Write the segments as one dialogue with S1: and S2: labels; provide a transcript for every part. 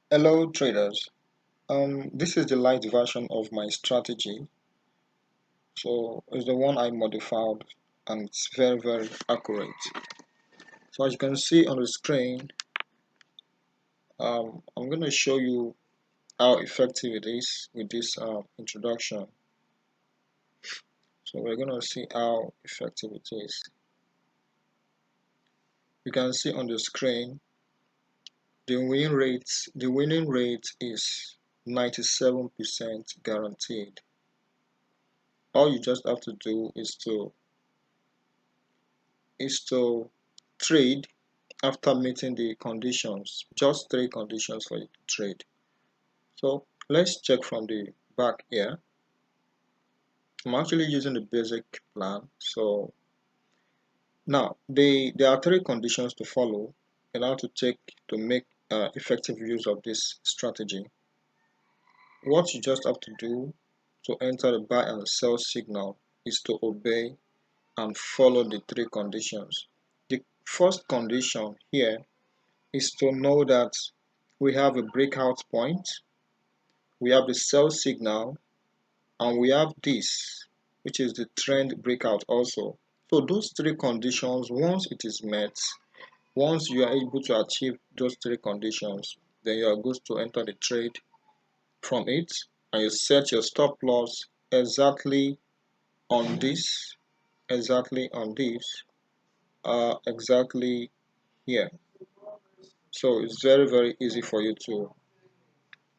S1: Hello traders. This is the light version of my strategy. So it's the one I modified and it's very accurate. So as you can see on the screen, I'm going to show you how effective it is with this introduction. So we're going to see how effective it is. You can see on the screen the winning rate is 97% guaranteed. All you just have to do is to trade after meeting the conditions, just three conditions for you to trade. So let's check from the back here. I'm actually using the basic plan. So now there are three conditions to follow in order to make effective use of this strategy. What you just have to do to enter the buy and sell signal is to obey and follow the three conditions. The first condition here is to know that we have a breakout point, we have the sell signal, and we have this, which is the trend breakout also. So those three conditions, once it is met, once you are able to achieve those three conditions, then you are good to enter the trade from it, and you set your stop loss exactly on this, exactly on this, exactly here. So it's very easy for you to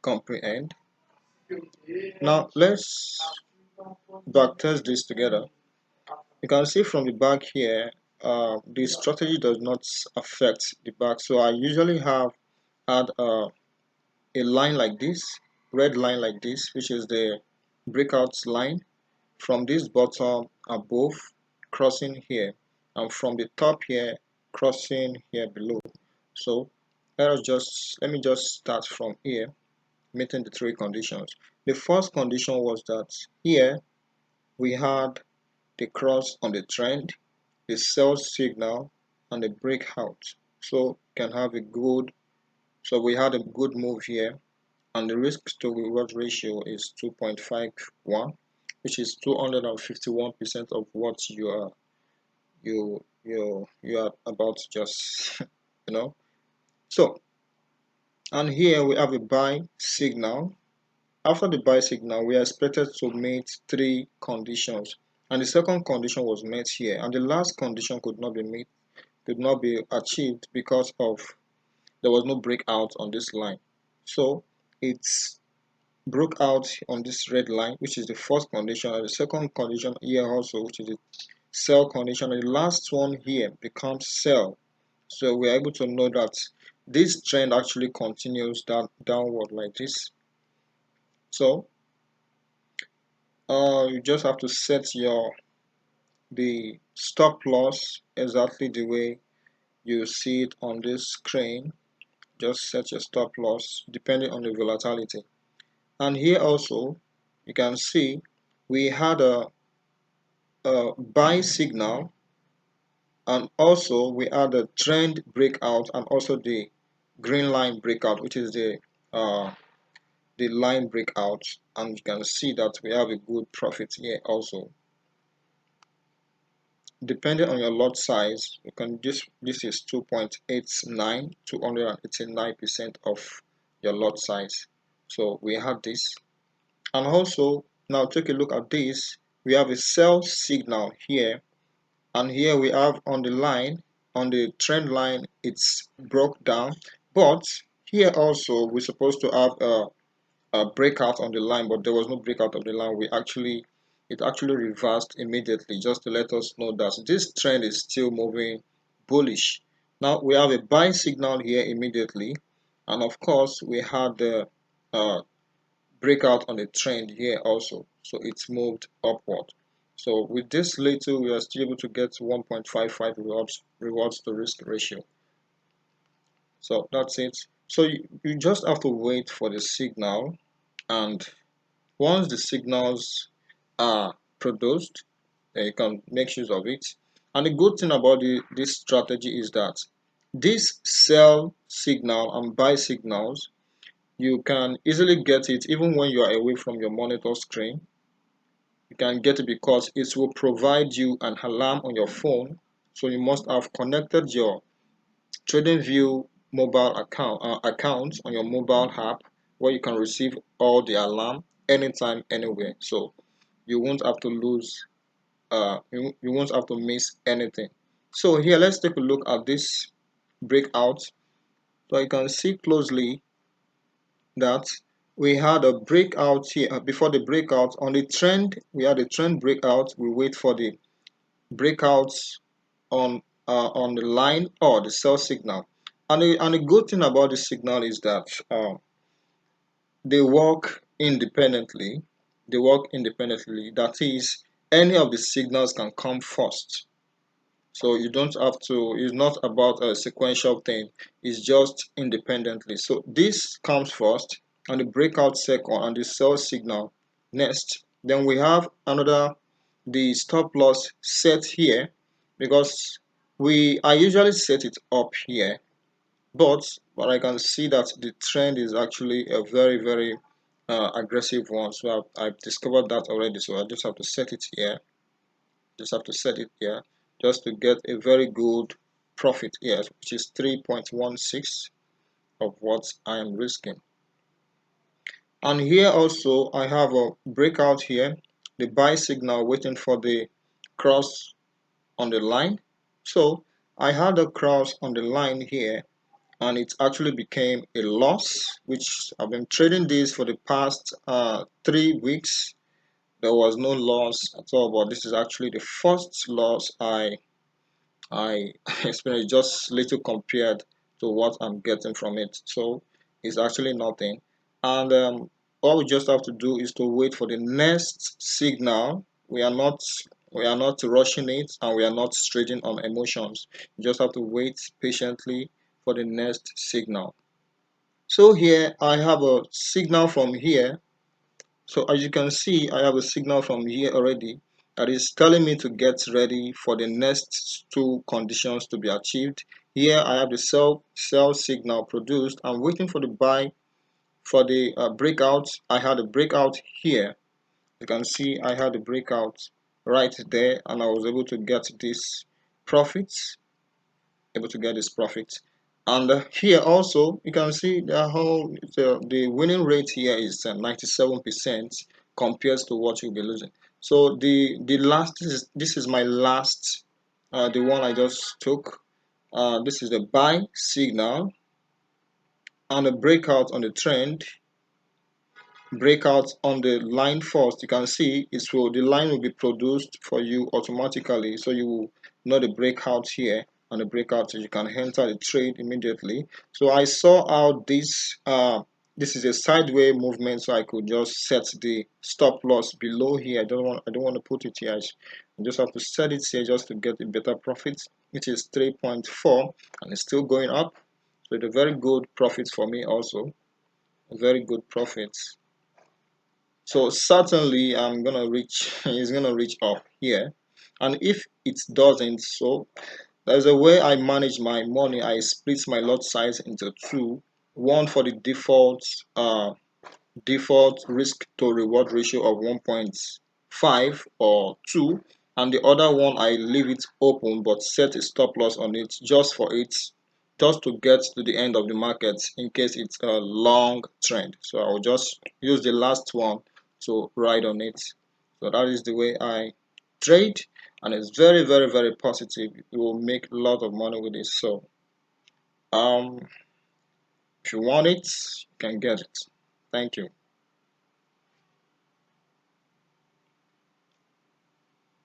S1: comprehend. Now let's backtest this together. You can see from the back here, the strategy does not affect the back. So I usually had a line like this, red line like this, which is the breakout line from this bottom above crossing here, and from the top here crossing here below. So let me just start from here, meeting the three conditions. The first condition was that here we had the cross on the trend, the sell signal, and the breakout. So can have a good, so we had a good move here, and the risk to reward ratio is 2.51, which is 251% of what you are about to just you know. So and here we have a buy signal. After the buy signal, we are expected to meet three conditions, and the second condition was met here, and the last condition could not be met, could not be achieved because of there was no breakout on this line. So it's broke out on this red line, which is the first condition, and the second condition here also, which is the sell condition, and the last one here becomes sell. So we are able to know that this trend actually continues downward like this. So you just have to set the stop loss exactly the way you see it on this screen. Just set your stop loss depending on the volatility. And here also you can see we had a buy signal, and also we had a trend breakout, and also the green line breakout, which is the line breakout, and you can see that we have a good profit here also. Depending on your lot size, you can this is 2.89, 289% of your lot size. So we have this, and also now take a look at this. We have a sell signal here, and here we have on the line, on the trend line, it's broke down, but here also we're supposed to have a breakout on the line, but there was no breakout of the line. It actually reversed immediately, just to let us know that this trend is still moving bullish. Now we have a buy signal here immediately, and of course we had the breakout on the trend here also, so it's moved upward. So with this little, we are still able to get 1.55 rewards to risk ratio. So that's it. So you just have to wait for the signal, and once the signals are produced, then you can make use of it. And the good thing about this strategy is that this sell signal and buy signals, You can easily get it even when you are away from your monitor screen. You can get it because it will provide you an alarm on your phone. So you must have connected your TradingView mobile account on your mobile app where you can receive all the alarm anytime, anywhere. So you won't have to lose, you won't have to miss anything. So here, let's take a look at this breakout. So you can see closely that we had a breakout here. Before the breakout on the trend, we had a trend breakout. We wait for the breakouts on the line or the sell signal. And the good thing about this signal is that they work independently. They work independently. That is, any of the signals can come first. So you don't have to, it's not about a sequential thing, it's just independently. So this comes first, and the breakout second, and the sell signal next. Then we have another, the stop loss set here, because I usually set it up here, but I can see that the trend is actually a very aggressive one. So I've discovered that already. So I just have to set it here, just to get a very good profit here, which is 3.16 of what I am risking. And here also I have a breakout here, the buy signal waiting for the cross on the line. So I had a cross on the line here, and it actually became a loss, which I've been trading this for the past 3 weeks. There was no loss at all, but this is actually the first loss I experienced, just little compared to what I'm getting from it. So it's actually nothing. And all we just have to do is to wait for the next signal. We are not rushing it, and we are not trading on emotions. You just have to wait patiently for the next signal. So here I have a signal from here. So as you can see, I have a signal from here already that is telling me to get ready for the next two conditions to be achieved. Here I have the sell signal produced. I'm waiting for the buy for the breakout. I had a breakout here. You can see I had a breakout right there, and I was able to get this profits profit. And here also you can see the winning rate here is 97% compared to what you'll be losing. So the last, this is my last, the one I just took. This is the buy signal and a breakout on the trend, breakout on the line first. You can see the line will be produced for you automatically, so you will know the breakout here and the breakout, so you can enter the trade immediately. So I saw how this is a sideways movement, so I could just set the stop loss below here. I don't want to put it here. I just have to set it here just to get a better profit, which is 3.4, and it's still going up. So it's a very good profit for me also, a very good profit. So certainly I'm gonna reach it's gonna reach up here. And if it doesn't, so there's a way I manage my money. I split my lot size into two, one for the default risk to reward ratio of 1.5 or 2, and the other one I leave it open but set a stop loss on it, just to get to the end of the market in case it's a long trend. So I'll just use the last one to ride on it. So that is the way I trade, and it's very positive. You will make a lot of money with this. So if you want it, you can get it. Thank you.